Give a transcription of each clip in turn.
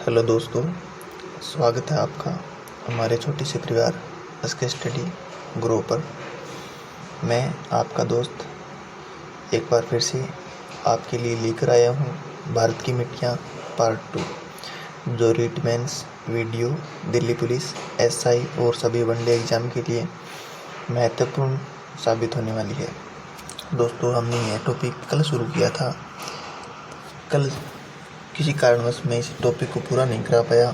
Hello दोस्तों, स्वागत है आपका हमारे छोटे से परिवार एसके स्टडी ग्रो पर। मैं आपका दोस्त एक बार फिर से आपके लिए लेकर आया हूँ भारत की मिट्टियाँ पार्ट 2, जो REET mains, video, Delhi police, SI और सभी वनडे एग्ज़ाम के लिए महत्वपूर्ण साबित होने वाली है। दोस्तों, हमने यह टॉपिक कल शुरू किया था। कल किसी कारणवश मैं इस टॉपिक को पूरा नहीं करा पाया।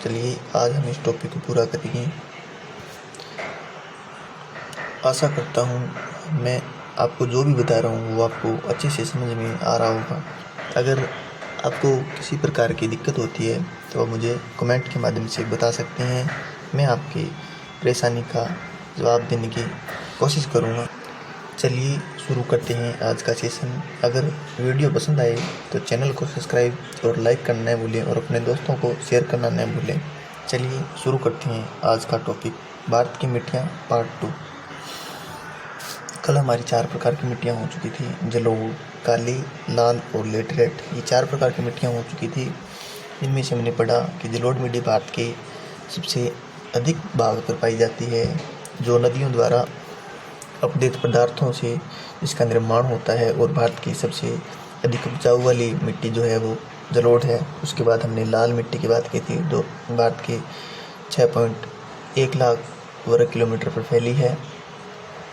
चलिए आज हम इस टॉपिक को पूरा करेंगे। आशा करता हूँ मैं आपको जो भी बता रहा हूँ वो आपको अच्छे से समझ में आ रहा होगा। अगर आपको किसी प्रकार की दिक्कत होती है तो आप मुझे कमेंट के माध्यम से बता सकते हैं। मैं आपकी परेशानी का जवाब देने की कोशिश करूँगा। चलिए शुरू करते हैं आज का सेशन। अगर वीडियो पसंद आए तो चैनल को सब्सक्राइब और लाइक करना न भूलें और अपने दोस्तों को शेयर करना न भूलें। चलिए शुरू करते हैं आज का टॉपिक, भारत की मिट्टियाँ पार्ट 2। कल हमारी 4 प्रकार की मिट्टियाँ हो चुकी थी। जलोढ़, काली, लाल और लेटरेट, ये 4 प्रकार की मिट्टियाँ हो चुकी थी। इनमें से हमने पढ़ा कि जलोढ़ मिट्टी भारत के सबसे अधिक भाग पर पाई जाती है, जो नदियों द्वारा अपडेट पदार्थों से इसका निर्माण होता है और भारत की सबसे अधिक उपजाऊ वाली मिट्टी जो है वो जलोढ़ है। उसके बाद हमने लाल मिट्टी की बात की थी, जो भारत के 6.1 लाख वर्ग किलोमीटर पर फैली है,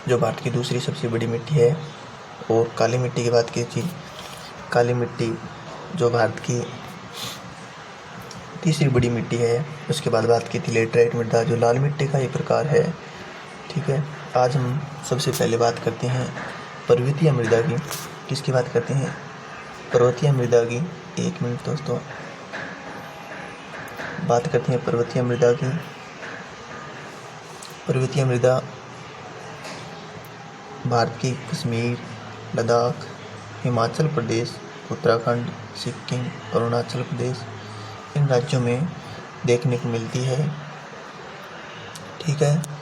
जो भारत की दूसरी सबसे बड़ी मिट्टी है। और काली मिट्टी की बात की थी, काली मिट्टी जो भारत की तीसरी बड़ी मिट्टी है। उसके बाद बात की थी लेटराइट मृदा, जो लाल मिट्टी का ही प्रकार है। ठीक है, आज हम सबसे पहले बात करते हैं पर्वतीय मृदा की। किसकी बात करते हैं? पर्वतीय मृदा की। 1 मिनट दोस्तों, बात करते हैं पर्वतीय मृदा की। पर्वतीय मृदा भारत की कश्मीर, लद्दाख, हिमाचल प्रदेश, उत्तराखंड, सिक्किम, अरुणाचल प्रदेश, इन राज्यों में देखने को मिलती है। ठीक है,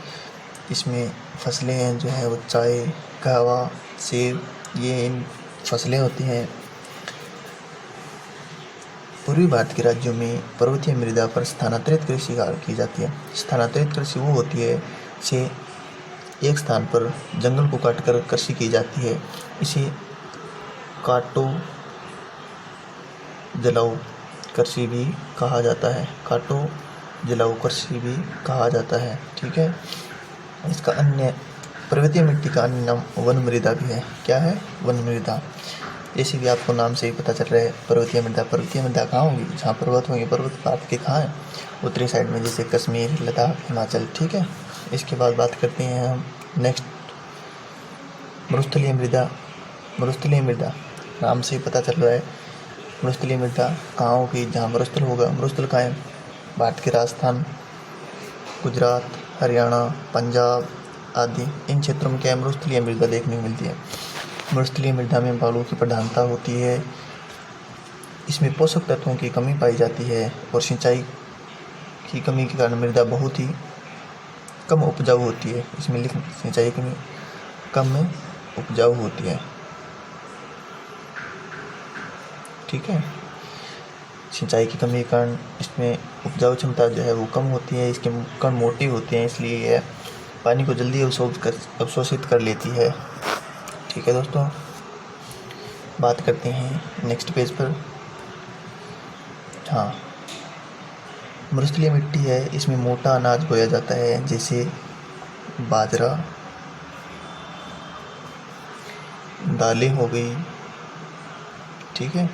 इसमें फसलें हैं जो है वो चाय, कहवा, सेब, ये इन फसलें होती हैं। पूर्वी भारत के राज्यों में पर्वतीय मृदा पर स्थानांतरित कृषि की जाती है। स्थानांतरित कृषि वो होती है से एक स्थान पर जंगल को काटकर कृषि की जाती है। इसे काटो जलाओ कृषि भी कहा जाता है। काटो जलाओ कृषि भी कहा जाता है। ठीक है, इसका अन्य पर्वतीय मिट्टी का अन्य नाम वन मृदा भी है। क्या है? वन मृदा। जैसे भी आपको नाम से ही पता चल रहा है पर्वतीय मृदा। पर्वतीय मृदा कहाँ होगी? जहाँ पर्वत होंगे। पर्वत भारत के कहाँ है? उत्तरी साइड में, जैसे कश्मीर, लद्दाख, हिमाचल। ठीक है, इसके बाद बात करते हैं हम नेक्स्ट मरुस्थलीय मृदा। मरुस्थलीय मृदा नाम से ही पता चल रहा है मरुस्थलीय मृदा कहाँ होगी? जहाँ मरुस्थल होगा। मरुस्थल कहाँ है? भारत के राजस्थान, गुजरात, हरियाणा, पंजाब आदि इन क्षेत्रों में क्या है? मरुस्थलीय मृदा देखने को मिलती है। मरुस्थलीय मृदा में बालू की प्रधानता होती है। इसमें पोषक तत्वों की कमी पाई जाती है और सिंचाई की कमी के कारण मृदा बहुत ही कम उपजाऊ होती है। इसमें सिंचाई की कम उपजाऊ होती है। ठीक है, सिंचाई की कमी के कारण इसमें उपजाऊ क्षमता जो है वो कम होती है। इसके कण मोटी होते हैं, इसलिए यह पानी को जल्दी अवशोषित कर लेती है। ठीक है दोस्तों, बात करते हैं नेक्स्ट पेज पर। हाँ, मरुस्थलीय मिट्टी है, इसमें मोटा अनाज बोया जाता है, जैसे बाजरा, दालें हो गई। ठीक है,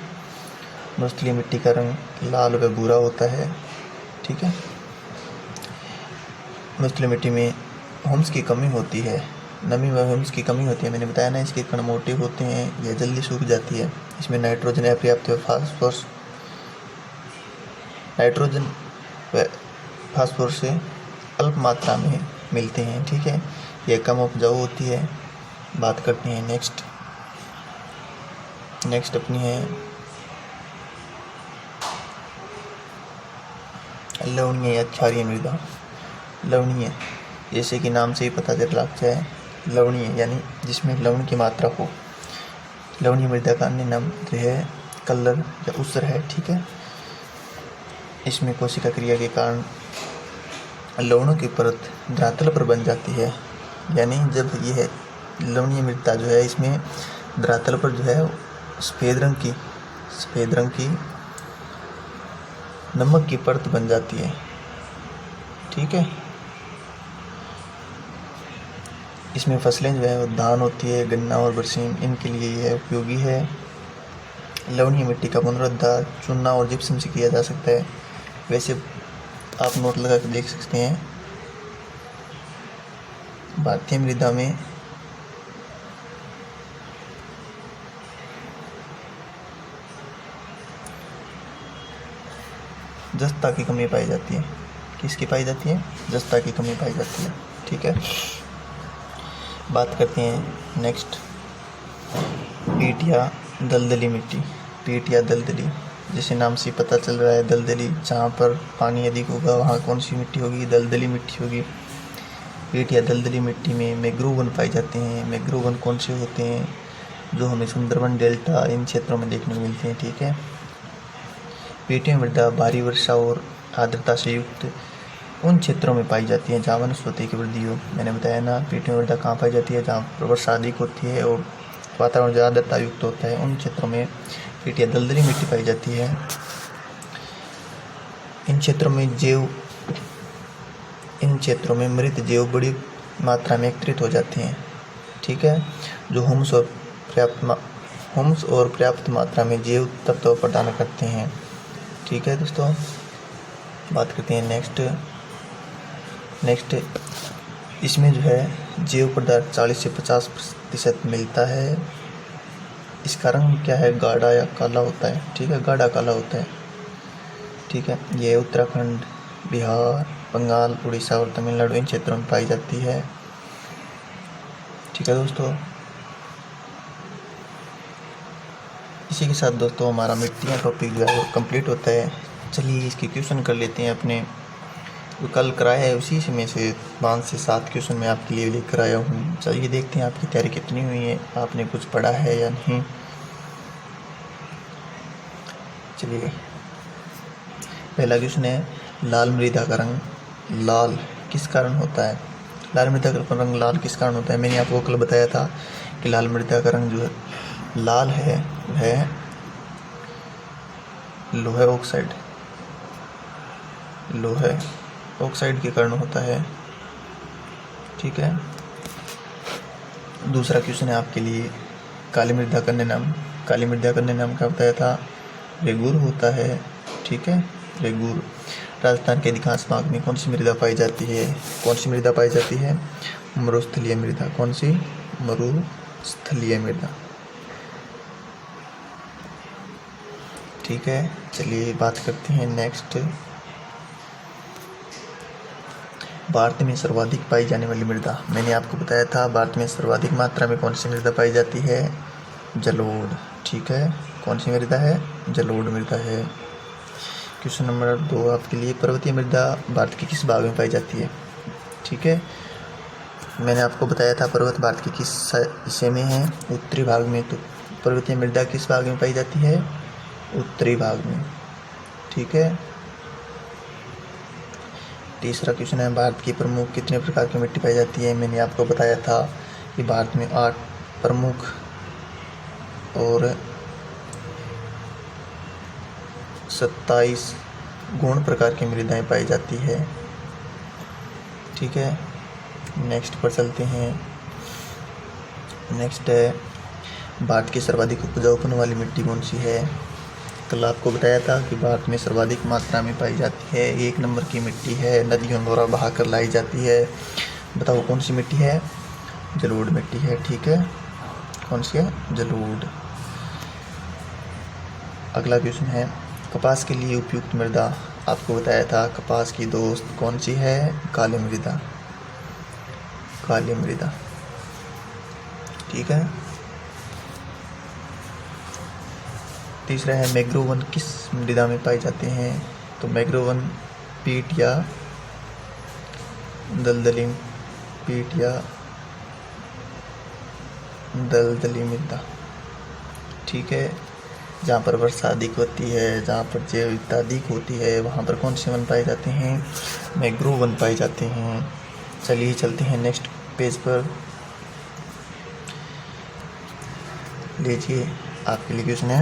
मरुस्थलीय मिट्टी का रंग लाल व भूरा होता है। ठीक है, मरुस्थलीय मिट्टी में ह्यूमस की कमी होती है, नमी व ह्यूमस की कमी होती है। मैंने बताया ना, इसके कण मोटे होते हैं, यह जल्दी सूख जाती है। इसमें नाइट्रोजन अपर्याप्त व फास्फोरस से अल्प मात्रा में मिलते हैं। ठीक है, यह कम उपजाऊ होती है। बात करते हैं नेक्स्ट अपनी है लवणीय या क्षारीय मृदा। लवणीय, जैसे कि नाम से ही पता चल लगता है, लवणीय यानी जिसमें लवण की मात्रा हो। लवणीय मृदा का अन्य नाम जो है कल्लर या ऊसर है। ठीक है, इसमें कोशिका क्रिया के कारण लवणों की परत धरातल पर बन जाती है। यानी जब यह लवणीय मृदा जो है इसमें धरातल पर जो है सफ़ेद रंग की नमक की परत बन जाती है। ठीक है, इसमें फसलें जो है वो धान होती है, गन्ना और बरसीम, इनके लिए यह उपयोगी है। लवणीय मिट्टी का पुनरुद्धार चूना और जिप्सम से किया जा सकता है। वैसे आप नोट लगा कर देख सकते हैं, भारतीय मृदा में जस्ता की कमी पाई जाती है। किसकी पाई जाती है? जस्ता की कमी पाई जाती है। ठीक है, बात करते हैं नेक्स्ट, पीट या दलदली मिट्टी। पीट या दलदली, जैसे नाम से पता चल रहा है दलदली, जहाँ पर पानी अधिक होगा वहाँ कौन सी मिट्टी होगी? दलदली मिट्टी होगी। पीट या दलदली मिट्टी में मैंग्रोव वन पाए जाते हैं। मैंग्रोव वन कौन से होते हैं? जो हमें सुंदरबन डेल्टा इन क्षेत्रों में देखने को मिलते हैं। ठीक है, पीटियों मृदा भारी वर्षा और आर्द्रता से युक्त उन क्षेत्रों में पाई जाती है जहाँ वनस्पति की वृद्धि हो। मैंने बताया ना, पीटियों मृदा कहाँ पाई जाती है? जहाँ वर्षा अधिक होती है और वातावरण ज़्यादा आर्द्रता युक्त होता है, उन क्षेत्रों में पीट या दलदली मिट्टी पाई जाती है। इन क्षेत्रों में मृत जैव बड़ी मात्रा में एकत्रित हो जाते हैं। ठीक है, जो हुम्स और पर्याप्त मात्रा में जैव तत्व प्रदान करते हैं। ठीक है दोस्तों, बात करते हैं नेक्स्ट इसमें जो है जैव पदार्थ 40 से 50% मिलता है। इसका रंग क्या है? गाढ़ा या काला होता है। ठीक है, गाढ़ा काला होता है। ठीक है, ये उत्तराखंड, बिहार, बंगाल, उड़ीसा और तमिलनाडु इन क्षेत्रों में पाई जाती है। ठीक है दोस्तों, इसी के साथ दोस्तों हमारा मिट्टियाँ टॉपिक जो है वो कंप्लीट होता है। चलिए इसके क्वेश्चन कर लेते हैं। अपने जो कल कराया है उसी से में से 5 से 7 क्वेश्चन मैं आपके लिए लेकर आया हूँ। चलिए देखते हैं आपकी तैयारी कितनी हुई है, आपने कुछ पढ़ा है या नहीं। चलिए, पहला क्वेश्चन है, लाल मृदा का रंग लाल किस कारण होता है? लाल मृदा का रंग लाल किस कारण होता है? मैंने आपको कल बताया था कि लाल मृदा का रंग जो है लाल है वह लोहे ऑक्साइड के कारण होता है। ठीक है, दूसरा क्वेश्चन है आपके लिए, काली मृदा का अन्य नाम क्या बताया था? रेगुर होता है। ठीक है, रेगुर। राजस्थान के अधिकांश भाग में कौन सी मृदा पाई जाती है? मरुस्थलीय मृदा। कौन सी? मरुस्थलीय मृदा। ठीक है, चलिए बात करते हैं नेक्स्ट, भारत में सर्वाधिक पाई जाने वाली मृदा। मैंने आपको बताया था भारत में सर्वाधिक मात्रा में कौन सी मृदा पाई जाती है? जलोढ़। ठीक है, कौन सी मृदा है? जलोढ़ मृदा है। क्वेश्चन नंबर 2 आपके लिए, पर्वतीय मृदा भारत के किस भाग में पाई जाती है? ठीक है, मैंने आपको बताया था पर्वत भारत के किस हिस्से में है? उत्तरी भाग में। तो पर्वतीय मृदा किस भाग में पाई जाती है? उत्तरी भाग में। ठीक है, तीसरा क्वेश्चन है, भारत की प्रमुख कितने प्रकार की मिट्टी पाई जाती है? मैंने आपको बताया था कि भारत में 8 प्रमुख और 27 गौण प्रकार की मृदाएं पाई जाती है। ठीक है, नेक्स्ट पर चलते हैं। नेक्स्ट है, भारत की सर्वाधिक उपजाऊपन वाली मिट्टी कौन सी है? कल आपको बताया था कि भारत में सर्वाधिक मात्रा में पाई जाती है 1 नंबर की मिट्टी है, नदियों द्वारा बहा कर लाई जाती है। बताओ कौन सी मिट्टी है? जलोढ़ मिट्टी है। ठीक है, कौन सी है? जलोढ़। अगला क्वेश्चन है, कपास के लिए उपयुक्त मृदा। आपको बताया था कपास की दोस्त कौन सी है? काली मृदा। ठीक है, तीसरा है, मैंग्रोव वन किस मृदा में पाए जाते हैं? तो मैंग्रोव वन पीट या दलदली मृदा। ठीक है, जहाँ पर वर्षा अधिक होती है, जहाँ पर जैव विविधता अधिक होती है, वहाँ पर कौन से वन पाए जाते हैं? मैंग्रोव वन पाए जाते हैं। चलिए चलते हैं नेक्स्ट पेज पर। लीजिए आपके लिए क्वेश्चन है,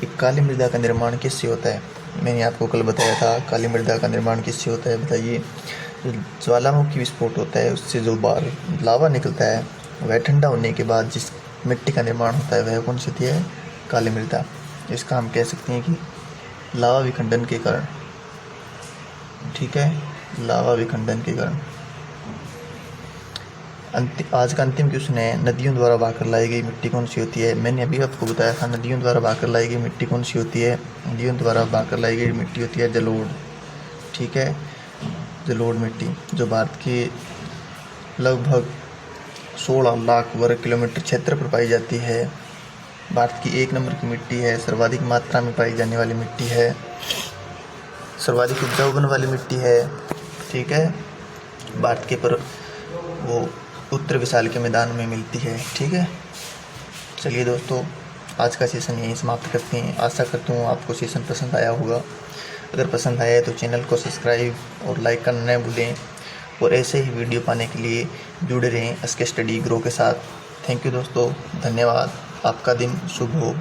एक काली मृदा का निर्माण किससे होता है? मैंने आपको कल बताया था काली मृदा का निर्माण किससे होता है, बताइए। जो ज्वालामुखी विस्फोट होता है उससे जो बाहर लावा निकलता है, वह ठंडा होने के बाद जिस मिट्टी का निर्माण होता है वह कौन सी होती है? काली मृदा। इसका हम कह सकते हैं कि लावा विखंडन के कारण, ठीक है, लावा विखंडन के कारण। आज का अंतिम क्वेश्चन है, नदियों द्वारा बहाकर लाई गई मिट्टी कौन सी होती है? मैंने अभी आपको बताया था नदियों द्वारा बहाकर लाई गई मिट्टी कौन सी होती है? नदियों द्वारा बहाकर लाई गई मिट्टी होती है जलोढ़, ठीक है, जलोढ़ मिट्टी, जो भारत के लगभग 16 लाख वर्ग किलोमीटर क्षेत्र पर पाई जाती है। भारत की 1 नंबर की मिट्टी है, सर्वाधिक मात्रा में पाई जाने वाली मिट्टी है, सर्वाधिक उपजाऊ गुण वाली मिट्टी है, ठीक है। भारत के पर वो उत्तर विशाल के मैदान में मिलती है, ठीक है। चलिए दोस्तों, आज का सेशन यहीं समाप्त करते हैं। आशा करता हूँ आपको सेशन पसंद आया होगा। अगर पसंद आया है तो चैनल को सब्सक्राइब और लाइक करना न भूलें, और ऐसे ही वीडियो पाने के लिए जुड़े रहें एसके स्टडी ग्रो के साथ। थैंक यू दोस्तों, धन्यवाद। आपका दिन शुभ हो।